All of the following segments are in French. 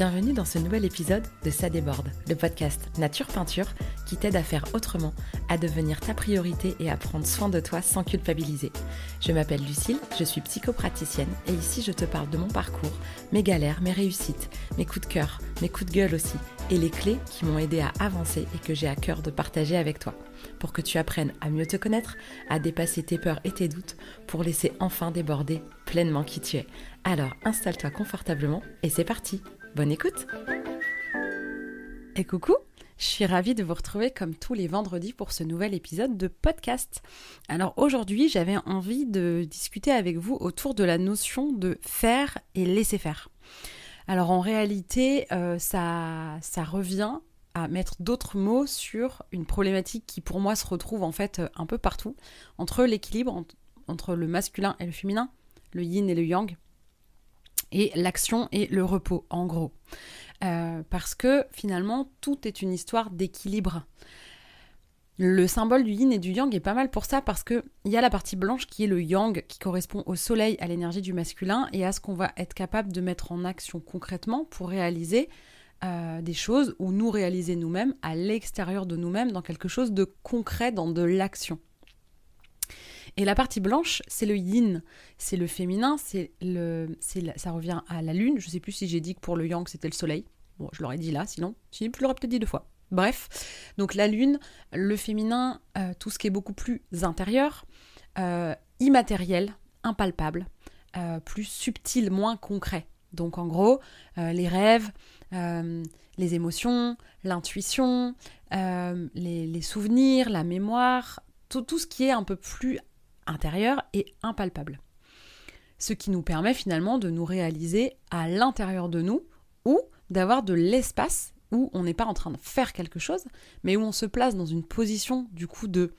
Bienvenue dans ce nouvel épisode de Ça déborde, le podcast Nature Peinture qui t'aide à faire autrement, à devenir ta priorité et à prendre soin de toi sans culpabiliser. Je m'appelle Lucille, je suis psychopraticienne et ici je te parle de mon parcours, mes galères, mes réussites, mes coups de cœur, mes coups de gueule aussi et les clés qui m'ont aidé à avancer et que j'ai à cœur de partager avec toi pour que tu apprennes à mieux te connaître, à dépasser tes peurs et tes doutes pour laisser enfin déborder pleinement qui tu es. Alors installe-toi confortablement et c'est parti. Bonne écoute! Et coucou, je suis ravie de vous retrouver comme tous les vendredis pour ce nouvel épisode de podcast. Alors aujourd'hui, j'avais envie de discuter avec vous autour de la notion de faire et laisser faire. Alors en réalité, ça revient à mettre d'autres mots sur une problématique qui pour moi se retrouve en fait un peu partout, entre l'équilibre entre le masculin et le féminin, le yin et le yang, et l'action et le repos, en gros. Parce que finalement, tout est une histoire d'équilibre. Le symbole du yin et du yang est pas mal pour ça, parce qu'il y a la partie blanche qui est le yang, qui correspond au soleil, à l'énergie du masculin, et à ce qu'on va être capable de mettre en action concrètement pour réaliser des choses, ou nous réaliser nous-mêmes, à l'extérieur de nous-mêmes, dans quelque chose de concret, dans de l'action. Et la partie blanche, c'est le yin, c'est le féminin, ça revient à la lune. Je ne sais plus si j'ai dit que pour le yang, c'était le soleil. Bon, je l'aurais dit là, sinon, je l'aurais peut-être dit 2 fois. Bref, donc la lune, le féminin, tout ce qui est beaucoup plus intérieur, immatériel, impalpable, plus subtil, moins concret. Donc en gros, les rêves, les émotions, l'intuition, les souvenirs, la mémoire, tout ce qui est un peu plus intérieur et impalpable. Ce qui nous permet finalement de nous réaliser à l'intérieur de nous ou d'avoir de l'espace où on n'est pas en train de faire quelque chose, mais où on se place dans une position du coup de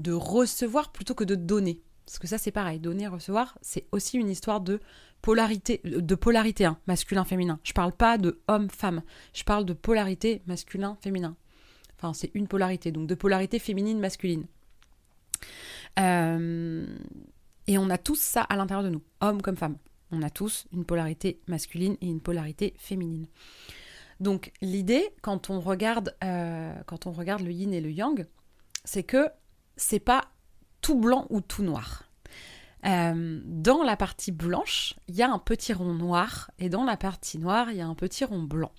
recevoir plutôt que de donner. Parce que ça c'est pareil, donner, recevoir, c'est aussi une histoire de polarité, masculin-féminin. Je parle pas de homme-femme, je parle de polarité masculin-féminin. Enfin, c'est une polarité, donc de polarité féminine-masculine. Et on a tous ça à l'intérieur de nous, hommes comme femmes. On a tous une polarité masculine et une polarité féminine. Donc l'idée, quand on regarde le yin et le yang, c'est que c'est pas tout blanc ou tout noir. Dans la partie blanche, il y a un petit rond noir, et dans la partie noire, il y a un petit rond blanc.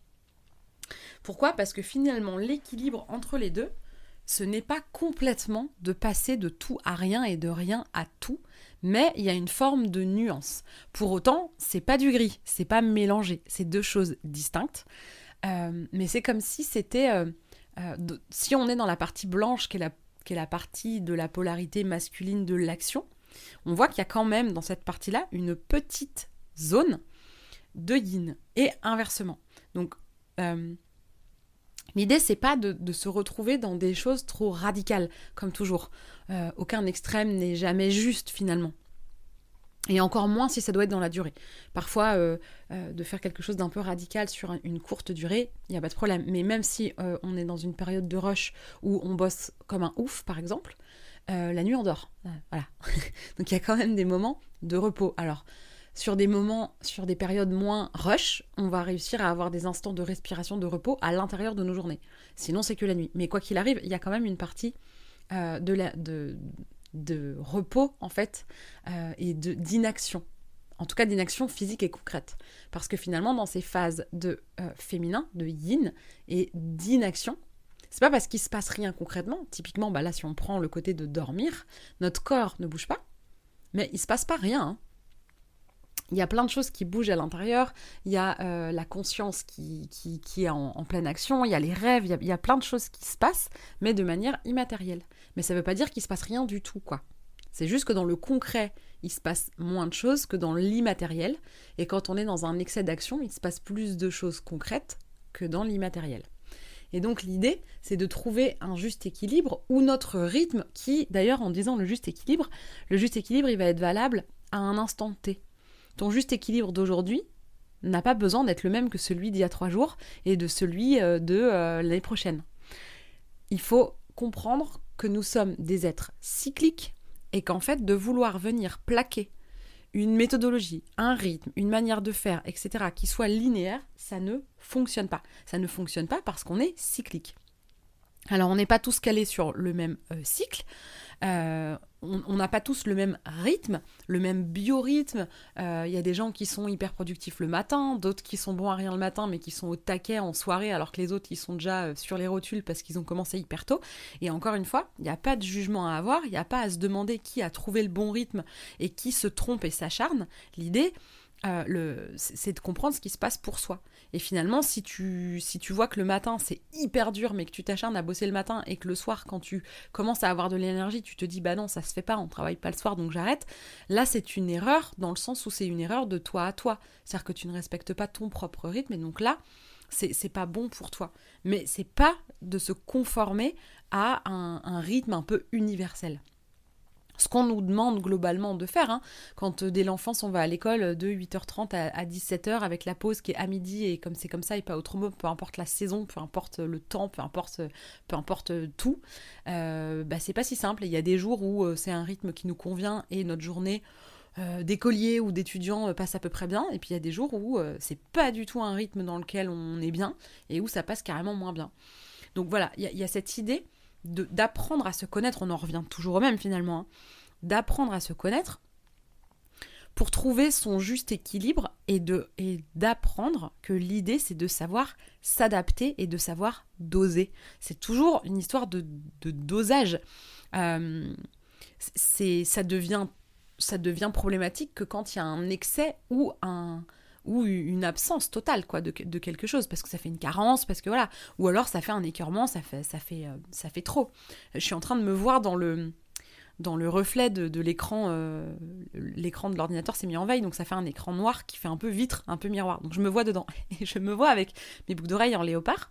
Pourquoi ? Parce que finalement, l'équilibre entre les deux, ce n'est pas complètement de passer de tout à rien et de rien à tout, mais il y a une forme de nuance. Pour autant, c'est pas du gris, c'est pas mélangé, c'est 2 choses distinctes. Mais c'est comme si c'était... si on est dans la partie blanche, qui est la partie de la polarité masculine de l'action, on voit qu'il y a quand même dans cette partie-là une petite zone de yin, et inversement. Donc, l'idée, c'est pas de se retrouver dans des choses trop radicales, comme toujours. Aucun extrême n'est jamais juste, finalement. Et encore moins si ça doit être dans la durée. Parfois, de faire quelque chose d'un peu radical sur une courte durée, il n'y a pas de problème. Mais même si on est dans une période de rush où on bosse comme un ouf, par exemple, la nuit on dort. Voilà. Donc il y a quand même des moments de repos. Alors, sur des périodes moins rush, on va réussir à avoir des instants de respiration, de repos à l'intérieur de nos journées. Sinon, c'est que la nuit. Mais quoi qu'il arrive, il y a quand même une partie de repos, en fait, et d'inaction. En tout cas, d'inaction physique et concrète. Parce que finalement, dans ces phases de féminin, de yin, et d'inaction, c'est pas parce qu'il se passe rien concrètement. Typiquement, là, si on prend le côté de dormir, notre corps ne bouge pas, mais il se passe pas rien, hein. Il y a plein de choses qui bougent à l'intérieur, il y a la conscience qui est en pleine action, il y a les rêves, il y a plein de choses qui se passent, mais de manière immatérielle. Mais ça ne veut pas dire qu'il ne se passe rien du tout, quoi. C'est juste que dans le concret, il se passe moins de choses que dans l'immatériel, et quand on est dans un excès d'action, il se passe plus de choses concrètes que dans l'immatériel. Et donc l'idée, c'est de trouver un juste équilibre, ou notre rythme, qui, d'ailleurs, en disant le juste équilibre, il va être valable à un instant T. Ton juste équilibre d'aujourd'hui n'a pas besoin d'être le même que celui d'il y a 3 jours et de celui de l'année prochaine. Il faut comprendre que nous sommes des êtres cycliques et qu'en fait, de vouloir venir plaquer une méthodologie, un rythme, une manière de faire, etc., qui soit linéaire, ça ne fonctionne pas. Ça ne fonctionne pas parce qu'on est cyclique. Alors, on n'est pas tous calés sur le même cycle, on n'a pas tous le même rythme, le même biorhythme. Il y a des gens qui sont hyper productifs le matin, d'autres qui sont bons à rien le matin, mais qui sont au taquet en soirée, alors que les autres, ils sont déjà sur les rotules parce qu'ils ont commencé hyper tôt. Et encore une fois, il n'y a pas de jugement à avoir, il n'y a pas à se demander qui a trouvé le bon rythme et qui se trompe et s'acharne. L'idée, c'est de comprendre ce qui se passe pour soi. Et finalement, si tu vois que le matin c'est hyper dur, mais que tu t'acharnes à bosser le matin et que le soir, quand tu commences à avoir de l'énergie, tu te dis bah non, ça se fait pas, on travaille pas le soir donc j'arrête. Là, c'est une erreur dans le sens où c'est une erreur de toi à toi. C'est-à-dire que tu ne respectes pas ton propre rythme et donc là, c'est pas bon pour toi. Mais c'est pas de se conformer à un rythme un peu universel. Ce qu'on nous demande globalement de faire, quand dès l'enfance on va à l'école de 8h30 à 17h avec la pause qui est à midi et comme c'est comme ça et pas autrement, peu importe la saison, peu importe le temps, peu importe tout, c'est pas si simple. Il y a des jours où c'est un rythme qui nous convient et notre journée d'écolier ou d'étudiant passe à peu près bien, et puis il y a des jours où c'est pas du tout un rythme dans lequel on est bien et où ça passe carrément moins bien. Donc voilà, il y a cette idée d'apprendre à se connaître, on en revient toujours au même finalement, d'apprendre à se connaître pour trouver son juste équilibre et d'apprendre que l'idée c'est de savoir s'adapter et de savoir doser. C'est toujours une histoire de dosage. Ça devient problématique que quand il y a un excès ou une absence totale de quelque chose, parce que ça fait une carence, parce que voilà, ou alors ça fait un écœurement, ça fait trop. Je suis en train de me voir dans le reflet de l'écran, l'écran de l'ordinateur s'est mis en veille, donc ça fait un écran noir qui fait un peu vitre, un peu miroir, donc je me vois dedans, et je me vois avec mes boucles d'oreilles en léopard,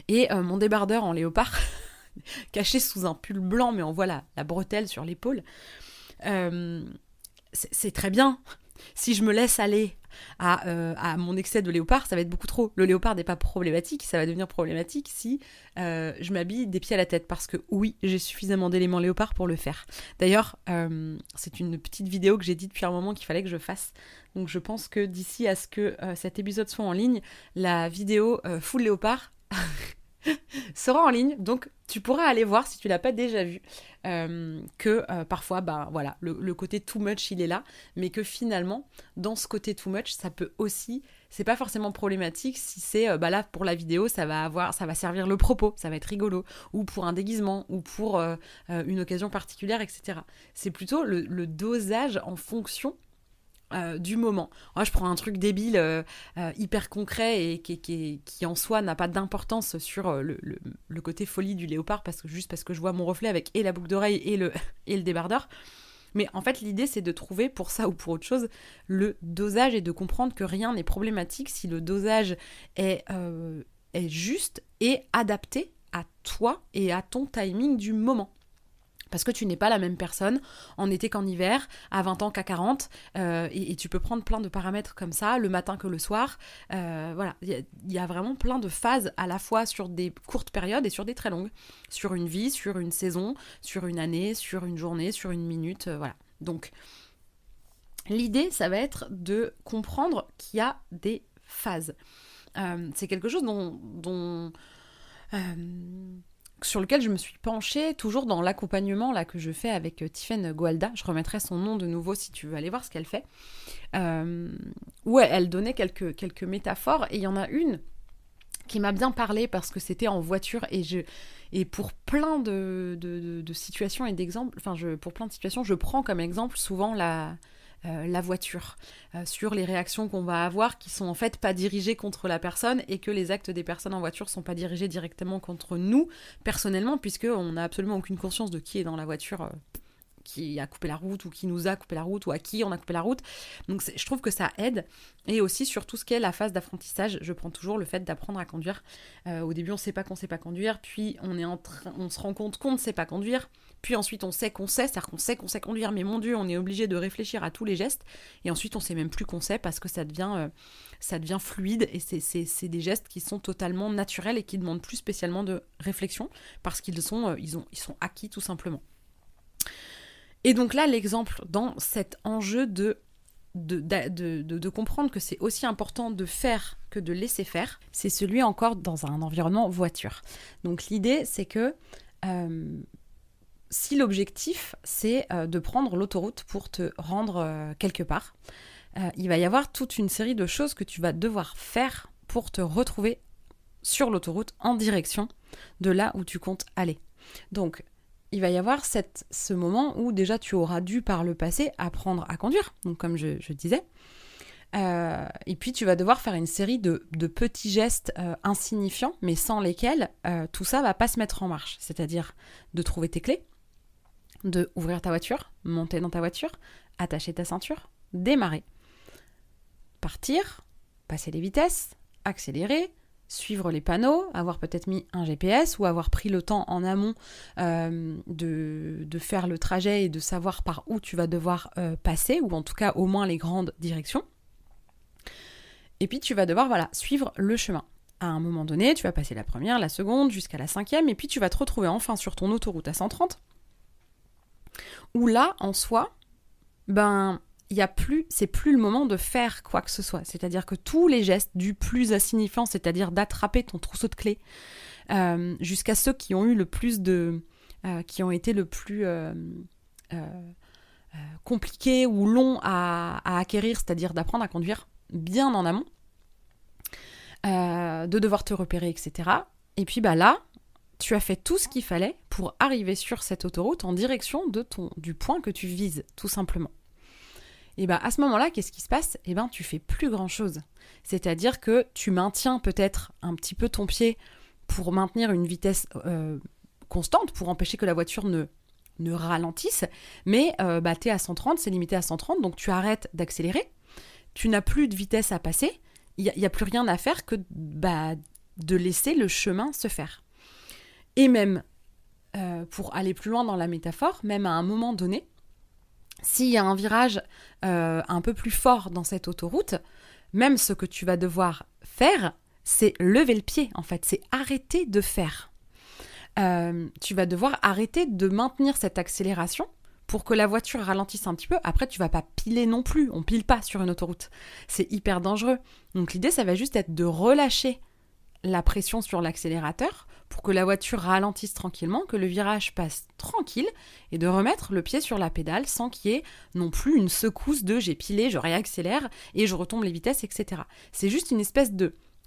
et mon débardeur en léopard, caché sous un pull blanc, mais on voit la bretelle sur l'épaule. C'est très bien. Si je me laisse aller à mon excès de léopard, ça va être beaucoup trop. Le léopard n'est pas problématique, ça va devenir problématique si je m'habille des pieds à la tête, parce que oui, j'ai suffisamment d'éléments léopard pour le faire. D'ailleurs, c'est une petite vidéo que j'ai dit depuis un moment qu'il fallait que je fasse. Donc je pense que d'ici à ce que cet épisode soit en ligne, la vidéo full léopard sera en ligne, donc tu pourras aller voir si tu l'as pas déjà vu, que parfois voilà, le côté too much il est là, mais que finalement dans ce côté too much ça peut aussi, c'est pas forcément problématique si c'est là pour la vidéo ça va servir le propos, ça va être rigolo, ou pour un déguisement, ou pour une occasion particulière, etc. C'est plutôt le dosage en fonction du moment. Moi, je prends un truc débile, hyper concret et qui en soi n'a pas d'importance sur le côté folie du léopard, parce que je vois mon reflet avec et la boucle d'oreille et le débardeur. Mais en fait, l'idée, c'est de trouver, pour ça ou pour autre chose, le dosage et de comprendre que rien n'est problématique si le dosage est juste et adapté à toi et à ton timing du moment. Parce que tu n'es pas la même personne en été qu'en hiver, à 20 ans qu'à 40, et tu peux prendre plein de paramètres comme ça, le matin que le soir. Voilà, il y a vraiment plein de phases à la fois sur des courtes périodes et sur des très longues. Sur une vie, sur une saison, sur une année, sur une journée, sur une minute, voilà. Donc, l'idée, ça va être de comprendre qu'il y a des phases. C'est quelque chose sur lequel je me suis penchée, toujours dans l'accompagnement là, que je fais avec Tiffaine Gualda. Je remettrai son nom de nouveau si tu veux aller voir ce qu'elle fait. Où elle donnait quelques métaphores, et il y en a une qui m'a bien parlé parce que c'était en voiture, et pour plein de situations et d'exemples, pour plein de situations, je prends comme exemple souvent la voiture, sur les réactions qu'on va avoir qui sont en fait pas dirigées contre la personne, et que les actes des personnes en voiture sont pas dirigés directement contre nous personnellement, puisqu'on n'a absolument aucune conscience de qui est dans la voiture, qui a coupé la route, ou qui nous a coupé la route, ou à qui on a coupé la route. Donc je trouve que ça aide. Et aussi sur tout ce qui est la phase d'apprentissage, je prends toujours le fait d'apprendre à conduire. Au début on sait pas qu'on sait pas conduire, puis on se rend compte qu'on ne sait pas conduire, puis ensuite on sait qu'on sait, c'est-à-dire qu'on sait conduire, mais mon Dieu, on est obligé de réfléchir à tous les gestes, et ensuite on sait même plus qu'on sait, parce que ça devient fluide, et c'est des gestes qui sont totalement naturels et qui demandent plus spécialement de réflexion, parce qu'ils sont acquis tout simplement. Et donc là, l'exemple dans cet enjeu de comprendre que c'est aussi important de faire que de laisser faire, c'est celui encore dans un environnement voiture. Donc l'idée, c'est que si l'objectif, c'est de prendre l'autoroute pour te rendre quelque part, il va y avoir toute une série de choses que tu vas devoir faire pour te retrouver sur l'autoroute en direction de là où tu comptes aller. Donc, il va y avoir ce moment où déjà tu auras dû par le passé apprendre à conduire, donc comme je disais. Et puis tu vas devoir faire une série de petits gestes insignifiants, mais sans lesquels tout ça va pas se mettre en marche. C'est-à-dire de trouver tes clés, de ouvrir ta voiture, monter dans ta voiture, attacher ta ceinture, démarrer, partir, passer les vitesses, accélérer, suivre les panneaux, avoir peut-être mis un GPS ou avoir pris le temps en amont de faire le trajet et de savoir par où tu vas devoir passer, ou en tout cas au moins les grandes directions. Et puis tu vas devoir suivre le chemin. À un moment donné, tu vas passer la première, la seconde, jusqu'à la 5e, et puis tu vas te retrouver enfin sur ton autoroute à 130, où là, en soi, c'est plus le moment de faire quoi que ce soit. C'est-à-dire que tous les gestes du plus insignifiant, c'est-à-dire d'attraper ton trousseau de clés, jusqu'à ceux qui ont eu le plus qui ont été le plus compliqués ou longs à acquérir, c'est-à-dire d'apprendre à conduire bien en amont, de devoir te repérer, etc. Et puis là, tu as fait tout ce qu'il fallait pour arriver sur cette autoroute en direction du point que tu vises, tout simplement. Et à ce moment-là, qu'est-ce qui se passe ? Tu fais plus grand-chose. C'est-à-dire que tu maintiens peut-être un petit peu ton pied pour maintenir une vitesse constante, pour empêcher que la voiture ne ralentisse, mais t'es à 130, c'est limité à 130, donc tu arrêtes d'accélérer, tu n'as plus de vitesse à passer, il n'y a plus rien à faire que de laisser le chemin se faire. Et même, pour aller plus loin dans la métaphore, même à un moment donné, s'il y a un virage un peu plus fort dans cette autoroute, même ce que tu vas devoir faire, c'est lever le pied, en fait, c'est arrêter de faire. Tu vas devoir arrêter de maintenir cette accélération pour que la voiture ralentisse un petit peu. Après, tu vas pas piler non plus, on pile pas sur une autoroute. C'est hyper dangereux. Donc l'idée, ça va juste être de relâcher la pression sur l'accélérateur pour que la voiture ralentisse tranquillement, que le virage passe tranquille et de remettre le pied sur la pédale sans qu'il y ait non plus une secousse de j'ai pilé, je réaccélère et je retombe les vitesses, etc. C'est juste une espèce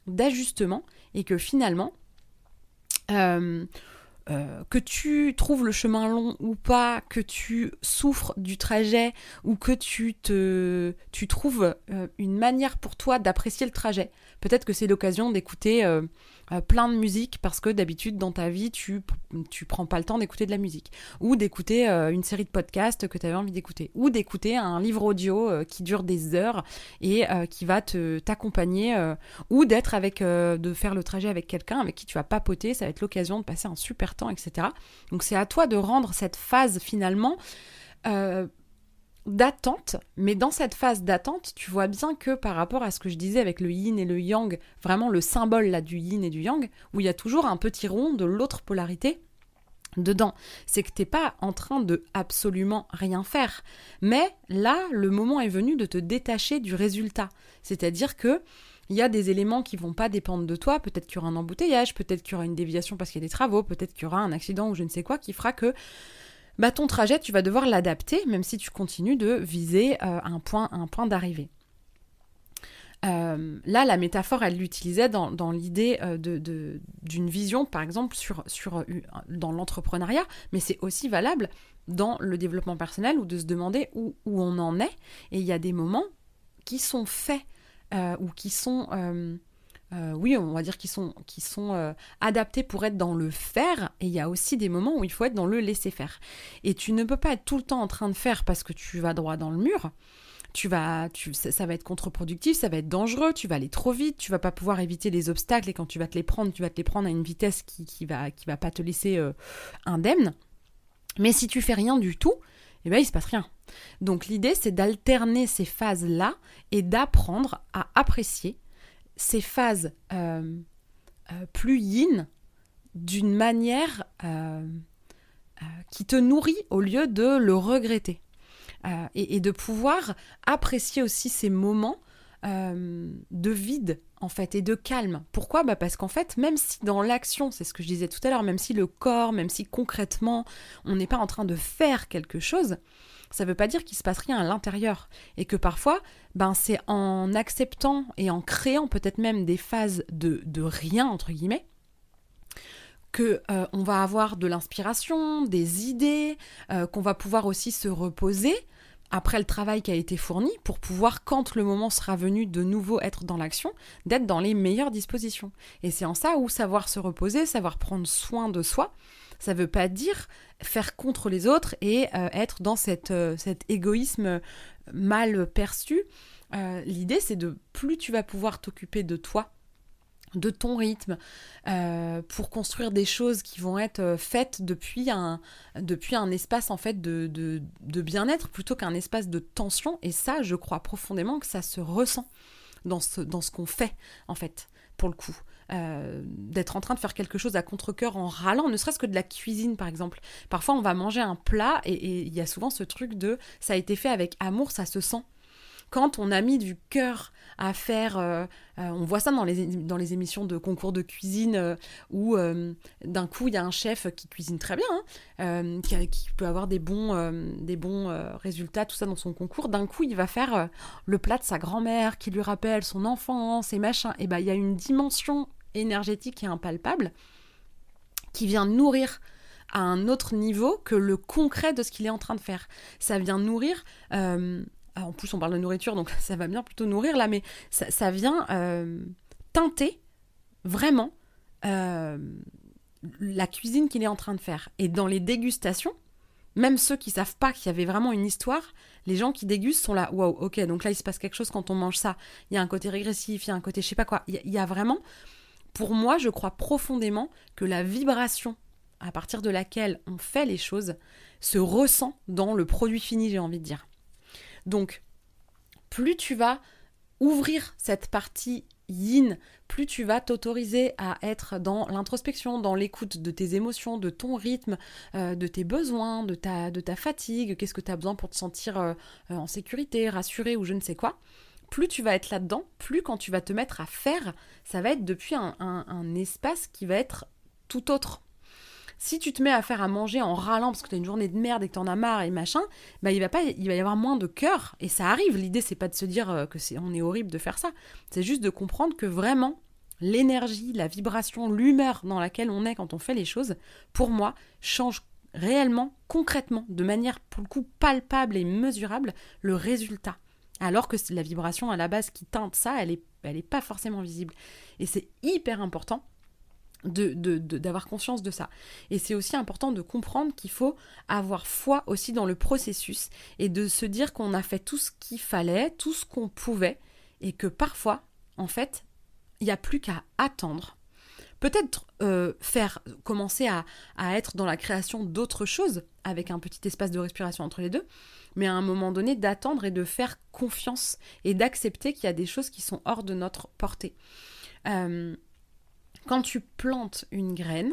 d'ajustement et que finalement, que tu trouves le chemin long ou pas, que tu souffres du trajet ou que tu trouves une manière pour toi d'apprécier le trajet. Peut-être que c'est l'occasion d'écouter plein de musique parce que d'habitude dans ta vie tu prends pas le temps d'écouter de la musique, ou d'écouter une série de podcasts que tu avais envie d'écouter, ou d'écouter un livre audio qui dure des heures et qui va t'accompagner, ou de faire le trajet avec quelqu'un avec qui tu vas papoter, ça va être l'occasion de passer un super temps, etc. Donc c'est à toi de rendre cette phase finalement d'attente, mais dans cette phase d'attente, tu vois bien que par rapport à ce que je disais avec le yin et le yang, vraiment le symbole là du yin et du yang, où il y a toujours un petit rond de l'autre polarité dedans, c'est que t'es pas en train de absolument rien faire, mais là, le moment est venu de te détacher du résultat, c'est-à-dire que il y a des éléments qui vont pas dépendre de toi, peut-être qu'il y aura un embouteillage, peut-être qu'il y aura une déviation parce qu'il y a des travaux, peut-être qu'il y aura un accident ou je ne sais quoi qui fera que ton trajet, tu vas devoir l'adapter, même si tu continues de viser un point d'arrivée. Là, la métaphore, elle l'utilisait dans l'idée d'une vision, par exemple, dans l'entrepreneuriat, mais c'est aussi valable dans le développement personnel ou de se demander où on en est. Et il y a des moments qui sont faits ou qui sont... on va dire qu'ils sont adaptés pour être dans le faire, et il y a aussi des moments où il faut être dans le laisser faire. Et tu ne peux pas être tout le temps en train de faire parce que tu vas droit dans le mur, ça va être contre-productif, ça va être dangereux, tu vas aller trop vite, tu vas pas pouvoir éviter les obstacles, et quand tu vas te les prendre à une vitesse qui va pas te laisser indemne. Mais si tu fais rien du tout, il se passe rien. Donc l'idée, c'est d'alterner ces phases-là et d'apprendre à apprécier ces phases plus yin d'une manière qui te nourrit au lieu de le regretter. Et de pouvoir apprécier aussi ces moments de vide, en fait, et de calme. Pourquoi ? Parce qu'en fait, même si dans l'action, c'est ce que je disais tout à l'heure, même si le corps, même si concrètement, on n'est pas en train de faire quelque chose, ça ne veut pas dire qu'il ne se passe rien à l'intérieur. Et que parfois, c'est en acceptant et en créant peut-être même des phases de rien, entre guillemets, qu'on va avoir de l'inspiration, des idées, qu'on va pouvoir aussi se reposer après le travail qui a été fourni pour pouvoir, quand le moment sera venu de nouveau être dans l'action, d'être dans les meilleures dispositions. Et c'est en ça où savoir se reposer, savoir prendre soin de soi, ça ne veut pas dire faire contre les autres et être dans cet égoïsme mal perçu. L'idée, c'est de plus tu vas pouvoir t'occuper de toi, de ton rythme, pour construire des choses qui vont être faites depuis un espace en fait de bien-être plutôt qu'un espace de tension. Et ça, je crois profondément que ça se ressent dans ce qu'on fait, en fait, pour le coup. D'être en train de faire quelque chose à contre-cœur en râlant, ne serait-ce que de la cuisine par exemple. Parfois on va manger un plat et il y a souvent ce truc de ça a été fait avec amour, ça se sent. Quand on a mis du cœur à faire, on voit ça dans les émissions de concours de cuisine où d'un coup il y a un chef qui cuisine très bien, qui peut avoir des bons résultats, tout ça dans son concours. D'un coup il va faire le plat de sa grand-mère qui lui rappelle son enfance et machin. Et il y a une dimension énergétique et impalpable qui vient nourrir à un autre niveau que le concret de ce qu'il est en train de faire. Ça vient nourrir... en plus, on parle de nourriture, donc ça va bien plutôt nourrir là, mais ça vient teinter vraiment la cuisine qu'il est en train de faire. Et dans les dégustations, même ceux qui savent pas qu'il y avait vraiment une histoire, les gens qui dégustent sont là, waouh, ok, donc là il se passe quelque chose quand on mange ça. Il y a un côté régressif, il y a un côté je sais pas quoi. Il y a vraiment, pour moi, je crois profondément que la vibration à partir de laquelle on fait les choses se ressent dans le produit fini, j'ai envie de dire. Donc, plus tu vas ouvrir cette partie yin, plus tu vas t'autoriser à être dans l'introspection, dans l'écoute de tes émotions, de ton rythme, de tes besoins, de ta fatigue, qu'est-ce que tu as besoin pour te sentir en sécurité, rassuré ou je ne sais quoi. Plus tu vas être là-dedans, plus quand tu vas te mettre à faire, ça va être depuis un espace qui va être tout autre. Si tu te mets à faire à manger en râlant parce que tu as une journée de merde et que tu en as marre et machin, il va y avoir moins de cœur. Et ça arrive. L'idée, c'est pas de se dire on est horrible de faire ça. C'est juste de comprendre que vraiment, l'énergie, la vibration, l'humeur dans laquelle on est quand on fait les choses, pour moi, change réellement, concrètement, de manière pour le coup palpable et mesurable, le résultat. Alors que la vibration à la base qui teinte ça, elle est pas forcément visible. Et c'est hyper important d'avoir conscience de ça. Et c'est aussi important de comprendre qu'il faut avoir foi aussi dans le processus et de se dire qu'on a fait tout ce qu'il fallait, tout ce qu'on pouvait et que parfois, en fait, il n'y a plus qu'à attendre. Peut-être commencer à être dans la création d'autres choses avec un petit espace de respiration entre les deux, mais à un moment donné d'attendre et de faire confiance et d'accepter qu'il y a des choses qui sont hors de notre portée. Quand tu plantes une graine,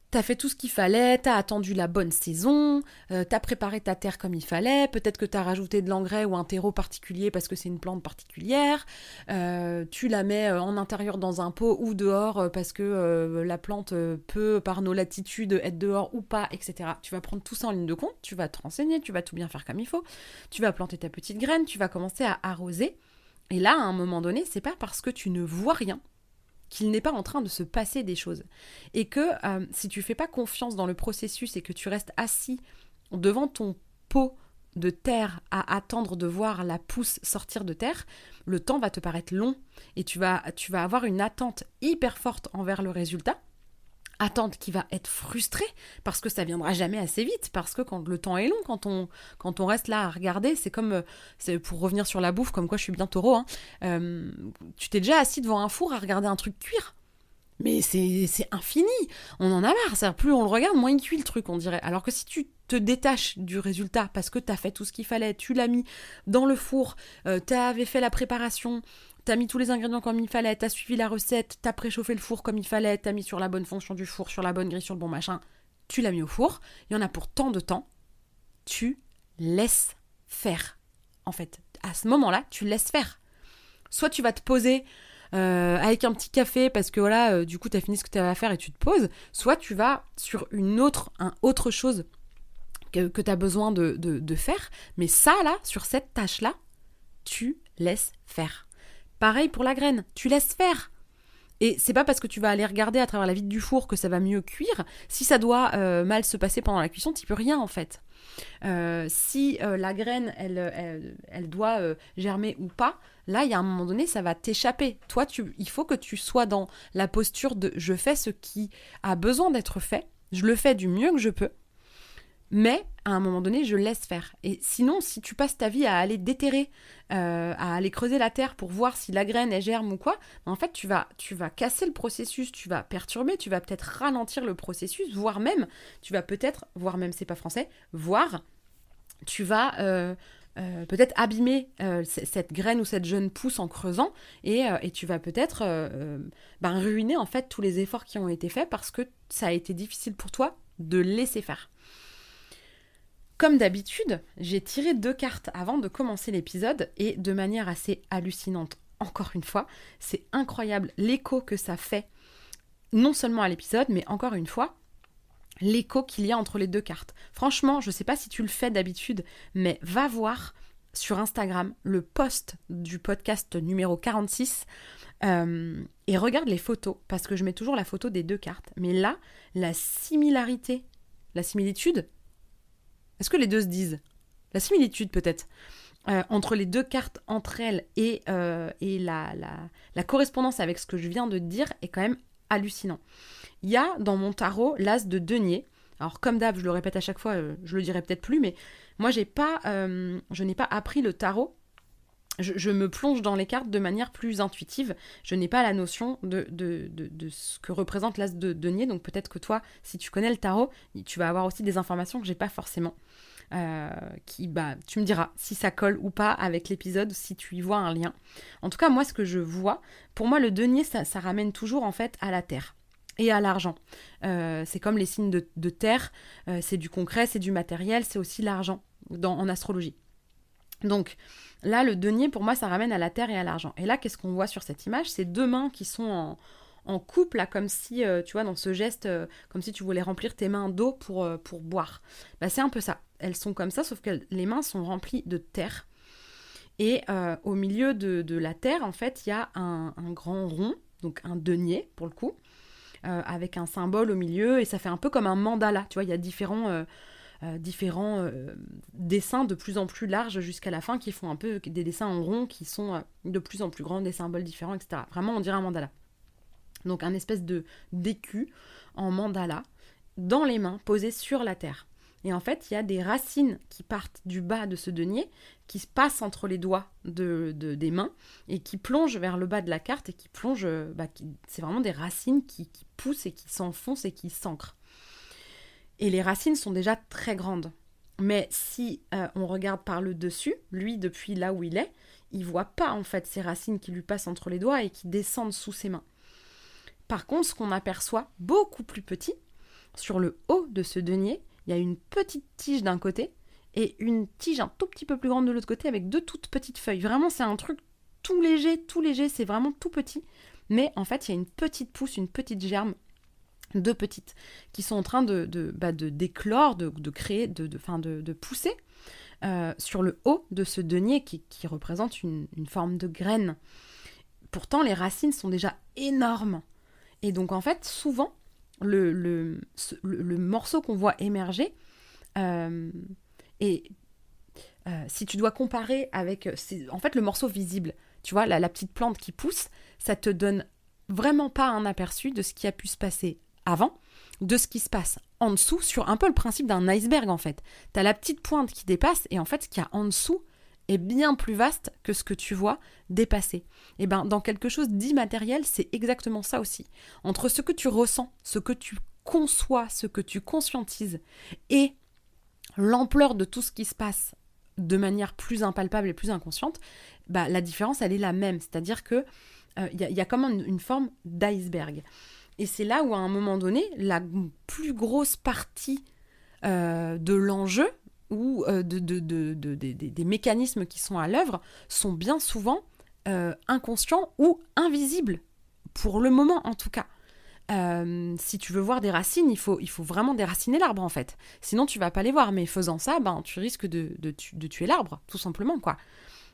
t'as fait tout ce qu'il fallait, t'as attendu la bonne saison, t'as préparé ta terre comme il fallait, peut-être que t'as rajouté de l'engrais ou un terreau particulier parce que c'est une plante particulière, tu la mets en intérieur dans un pot ou dehors parce que la plante peut, par nos latitudes, être dehors ou pas, etc. Tu vas prendre tout ça en ligne de compte, tu vas te renseigner, tu vas tout bien faire comme il faut, tu vas planter ta petite graine, tu vas commencer à arroser, et là, à un moment donné, c'est pas parce que tu ne vois rien qu'il n'est pas en train de se passer des choses. Et que si tu fais pas confiance dans le processus et que tu restes assis devant ton pot de terre à attendre de voir la pousse sortir de terre, le temps va te paraître long et tu vas avoir une attente hyper forte envers le résultat. Attente qui va être frustrée parce que ça viendra jamais assez vite, parce que quand le temps est long, quand on reste là à regarder, c'est comme, c'est pour revenir sur la bouffe, comme quoi je suis bien taureau, tu t'es déjà assis devant un four à regarder un truc cuire, mais c'est infini, on en a marre, c'est-à-dire plus on le regarde, moins il cuit le truc, on dirait, alors que si tu te détaches du résultat parce que t'as fait tout ce qu'il fallait, tu l'as mis dans le four, t'avais fait la préparation, t'as mis tous les ingrédients comme il fallait, t'as suivi la recette, t'as préchauffé le four comme il fallait, t'as mis sur la bonne fonction du four, sur la bonne grille, sur le bon machin. tu l'as mis au four, il y en a pour tant de temps, tu laisses faire. En fait, à ce moment-là, tu laisses faire. Soit tu vas te poser avec un petit café parce que voilà, du coup, tu as fini ce que tu avais à faire et tu te poses, soit tu vas sur autre chose que tu as besoin de faire, mais ça, là, sur cette tâche-là, tu laisses faire. Pareil pour la graine, tu laisses faire. Et c'est pas parce que tu vas aller regarder à travers la vitre du four que ça va mieux cuire. Si ça doit mal se passer pendant la cuisson, t'y peux rien en fait. Si la graine, elle doit germer ou pas, là, il y a un moment donné, ça va t'échapper. Toi, il faut que tu sois dans la posture de « je fais ce qui a besoin d'être fait, je le fais du mieux que je peux ». Mais à un moment donné, je laisse faire. Et sinon, si tu passes ta vie à aller déterrer, à aller creuser la terre pour voir si la graine elle germe ou quoi, en fait, tu vas casser le processus, tu vas perturber, tu vas peut-être ralentir le processus, voire même, c'est pas français, tu vas peut-être abîmer cette graine ou cette jeune pousse en creusant et tu vas peut-être ruiner en fait tous les efforts qui ont été faits parce que ça a été difficile pour toi de laisser faire. Comme d'habitude, j'ai tiré 2 cartes avant de commencer l'épisode et de manière assez hallucinante, encore une fois, c'est incroyable l'écho que ça fait, non seulement à l'épisode, mais encore une fois, l'écho qu'il y a entre les 2 cartes. Franchement, je ne sais pas si tu le fais d'habitude, mais va voir sur Instagram le post du podcast numéro 46 et regarde les photos, parce que je mets toujours la photo des 2 cartes. Mais là, la similitude, est-ce que les deux se disent ? La similitude peut-être, entre les 2 cartes entre elles et la correspondance avec ce que je viens de dire est quand même hallucinant. Il y a dans mon tarot l'as de denier. Alors comme d'hab, je le répète à chaque fois, je le dirai peut-être plus, mais moi je n'ai pas appris le tarot. Je me plonge dans les cartes de manière plus intuitive. Je n'ai pas la notion de ce que représente l'as de denier. Donc peut-être que toi, si tu connais le tarot, tu vas avoir aussi des informations que j'ai pas forcément. Tu me diras si ça colle ou pas avec l'épisode, si tu y vois un lien. En tout cas, moi, ce que je vois, pour moi, le denier, ça ramène toujours en fait à la terre et à l'argent. C'est comme les signes de terre, c'est du concret, c'est du matériel, c'est aussi l'argent en astrologie. Donc là, le denier, pour moi, ça ramène à la terre et à l'argent. Et là, qu'est-ce qu'on voit sur cette image ? C'est 2 mains qui sont en couple, là, comme si, tu vois, dans ce geste, comme si tu voulais remplir tes mains d'eau pour boire. C'est un peu ça. Elles sont comme ça, sauf que les mains sont remplies de terre. Et au milieu de la terre, en fait, il y a un grand rond, donc un denier, pour le coup, avec un symbole au milieu, et ça fait un peu comme un mandala. Tu vois, il y a différents dessins de plus en plus larges jusqu'à la fin qui font un peu des dessins en rond qui sont de plus en plus grands, des symboles différents, etc. Vraiment, on dirait un mandala. Donc, un espèce d'écu en mandala dans les mains, posé sur la terre. Et en fait, il y a des racines qui partent du bas de ce denier, qui se passent entre les doigts des mains et qui plongent vers le bas de la carte et qui plongent... c'est vraiment des racines qui poussent et qui s'enfoncent et qui s'ancrent. Et les racines sont déjà très grandes. Mais si on regarde par le dessus, lui, depuis là où il est, il voit pas en fait ces racines qui lui passent entre les doigts et qui descendent sous ses mains. Par contre, ce qu'on aperçoit beaucoup plus petit, sur le haut de ce denier, il y a une petite tige d'un côté et une tige un tout petit peu plus grande de l'autre côté avec 2 toutes petites feuilles. Vraiment, c'est un truc tout léger, c'est vraiment tout petit. Mais en fait, il y a une petite pousse, une petite germe, 2 petites, qui sont en train de d'éclore, de créer, de pousser sur le haut de ce denier qui représente une forme de graine. Pourtant, les racines sont déjà énormes. Et donc, en fait, souvent, le morceau qu'on voit émerger, si tu dois comparer avec... en fait, le morceau visible, tu vois, la petite plante qui pousse, ça te donne vraiment pas un aperçu de ce qui a pu se passer avant, de ce qui se passe en dessous, sur un peu le principe d'un iceberg, en fait. Tu as la petite pointe qui dépasse, et en fait, ce qu'il y a en dessous est bien plus vaste que ce que tu vois dépasser. Et dans quelque chose d'immatériel, c'est exactement ça aussi. Entre ce que tu ressens, ce que tu conçois, ce que tu conscientises, et l'ampleur de tout ce qui se passe de manière plus impalpable et plus inconsciente, la différence, elle est la même. C'est-à-dire que y a comme une forme d'iceberg. Et c'est là où, à un moment donné, la plus grosse partie de l'enjeu ou des mécanismes qui sont à l'œuvre sont bien souvent inconscients ou invisibles, pour le moment en tout cas. Si tu veux voir des racines, il faut vraiment déraciner l'arbre en fait. Sinon tu vas pas les voir, mais faisant ça, tu risques de tuer l'arbre, tout simplement quoi.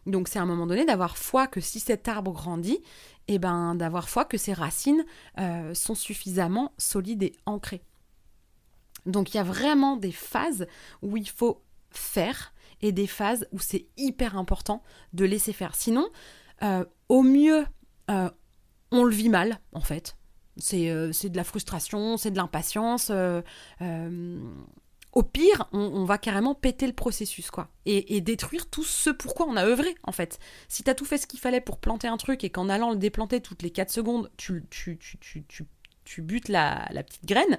Donc c'est à un moment donné d'avoir foi que si cet arbre grandit, d'avoir foi que ses racines sont suffisamment solides et ancrées. Donc il y a vraiment des phases où il faut faire et des phases où c'est hyper important de laisser faire. Sinon, au mieux, on le vit mal en fait. C'est de la frustration, c'est de l'impatience. Au pire, on va carrément péter le processus, quoi. Et détruire tout ce pourquoi on a œuvré, en fait. Si t'as tout fait ce qu'il fallait pour planter un truc et qu'en allant le déplanter toutes les 4 secondes, tu butes la petite graine,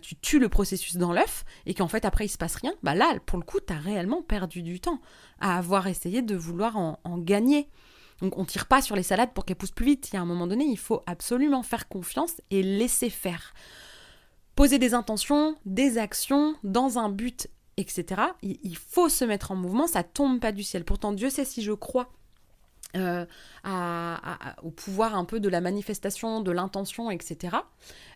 tu tues le processus dans l'œuf, et qu'en fait, après, il se passe rien, là, pour le coup, t'as réellement perdu du temps à avoir essayé de vouloir en gagner. Donc, on tire pas sur les salades pour qu'elles poussent plus vite. Il y a un moment donné, il faut absolument faire confiance et laisser faire. Poser des intentions, des actions, dans un but, etc. Il faut se mettre en mouvement, ça tombe pas du ciel. Pourtant, Dieu sait si je crois au pouvoir un peu de la manifestation, de l'intention, etc.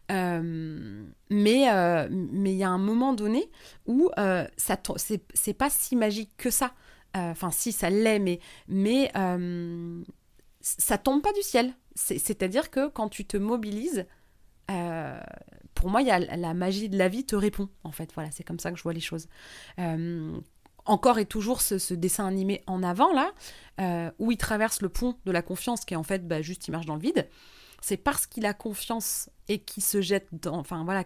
Mais il y a un moment donné où c'est pas si magique que ça. Enfin, si, ça l'est, mais ça tombe pas du ciel. C'est-à-dire que quand tu te mobilises, pour moi, il y a la magie de la vie te répond, en fait. Voilà, c'est comme ça que je vois les choses. Encore et toujours ce dessin animé en avant, là, où il traverse le pont de la confiance, qui est en fait juste il marche dans le vide. C'est parce qu'il a confiance et qu'il se jette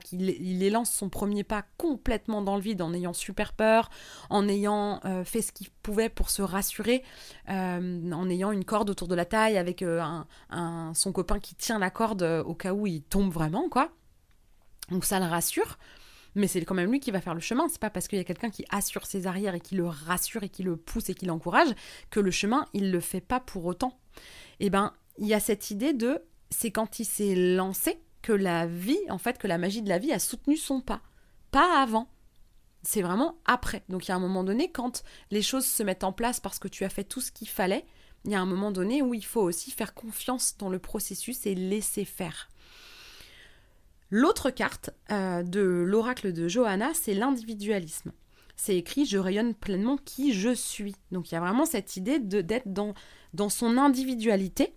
qu'il élance son premier pas complètement dans le vide en ayant super peur, en ayant fait ce qu'il pouvait pour se rassurer, en ayant une corde autour de la taille avec son copain qui tient la corde au cas où il tombe vraiment, quoi. Donc ça le rassure, mais c'est quand même lui qui va faire le chemin. C'est pas parce qu'il y a quelqu'un qui assure ses arrières et qui le rassure et qui le pousse et qui l'encourage que le chemin, il le fait pas pour autant. Il y a cette idée c'est quand il s'est lancé que la vie, en fait, que la magie de la vie a soutenu son pas. Pas avant. C'est vraiment après. Donc il y a un moment donné, quand les choses se mettent en place parce que tu as fait tout ce qu'il fallait, il y a un moment donné où il faut aussi faire confiance dans le processus et laisser faire. L'autre carte de l'oracle de Johanna, c'est l'individualisme. C'est écrit « Je rayonne pleinement qui je suis ». Donc il y a vraiment cette idée d'être dans son individualité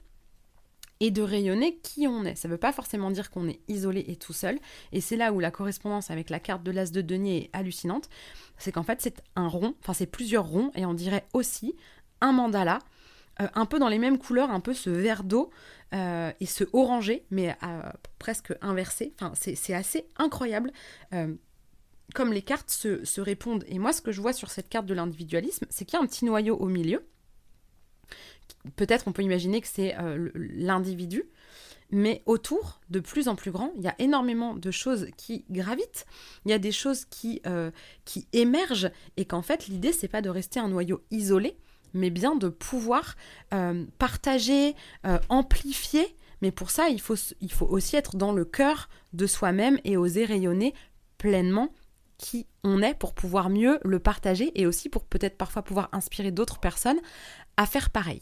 et de rayonner qui on est. Ça ne veut pas forcément dire qu'on est isolé et tout seul. Et c'est là où la correspondance avec la carte de l'as de denier est hallucinante. C'est qu'en fait, c'est un rond, enfin c'est plusieurs ronds, et on dirait aussi un mandala, un peu dans les mêmes couleurs, un peu ce vert d'eau et ce orangé, mais presque inversé. Enfin, c'est assez incroyable comme les cartes se répondent. Et moi, ce que je vois sur cette carte de l'individualisme, c'est qu'il y a un petit noyau au milieu. Peut-être on peut imaginer que c'est l'individu, mais autour, de plus en plus grand, il y a énormément de choses qui gravitent, il y a des choses qui émergent, et qu'en fait, l'idée, c'est pas de rester un noyau isolé, mais bien de pouvoir partager, amplifier, mais pour ça, il faut aussi être dans le cœur de soi-même et oser rayonner pleinement qui on est pour pouvoir mieux le partager et aussi pour peut-être parfois pouvoir inspirer d'autres personnes à faire pareil.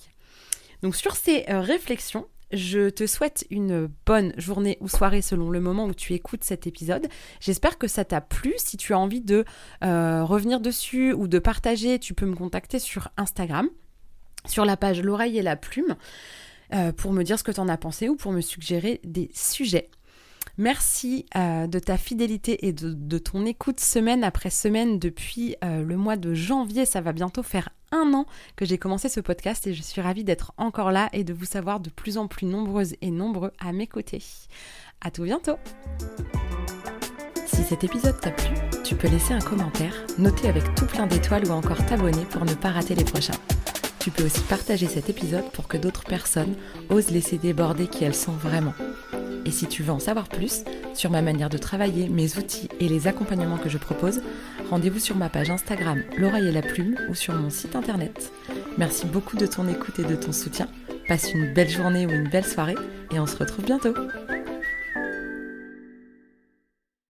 Donc sur ces réflexions, je te souhaite une bonne journée ou soirée selon le moment où tu écoutes cet épisode. J'espère que ça t'a plu. Si tu as envie de revenir dessus ou de partager, tu peux me contacter sur Instagram, sur la page L'Oreille et la Plume, pour me dire ce que tu en as pensé ou pour me suggérer des sujets. Merci de ta fidélité et de ton écoute semaine après semaine depuis le mois de janvier. Ça va bientôt faire 1 an que j'ai commencé ce podcast et je suis ravie d'être encore là et de vous savoir de plus en plus nombreuses et nombreux à m'écouter. À tout bientôt. Si cet épisode t'a plu, tu peux laisser un commentaire, noter avec tout plein d'étoiles ou encore t'abonner pour ne pas rater les prochains. Tu peux aussi partager cet épisode pour que d'autres personnes osent laisser déborder qui elles sont vraiment. Et si tu veux en savoir plus sur ma manière de travailler, mes outils et les accompagnements que je propose, rendez-vous sur ma page Instagram L'Oreille et la Plume ou sur mon site internet. Merci beaucoup de ton écoute et de ton soutien. Passe une belle journée ou une belle soirée et on se retrouve bientôt.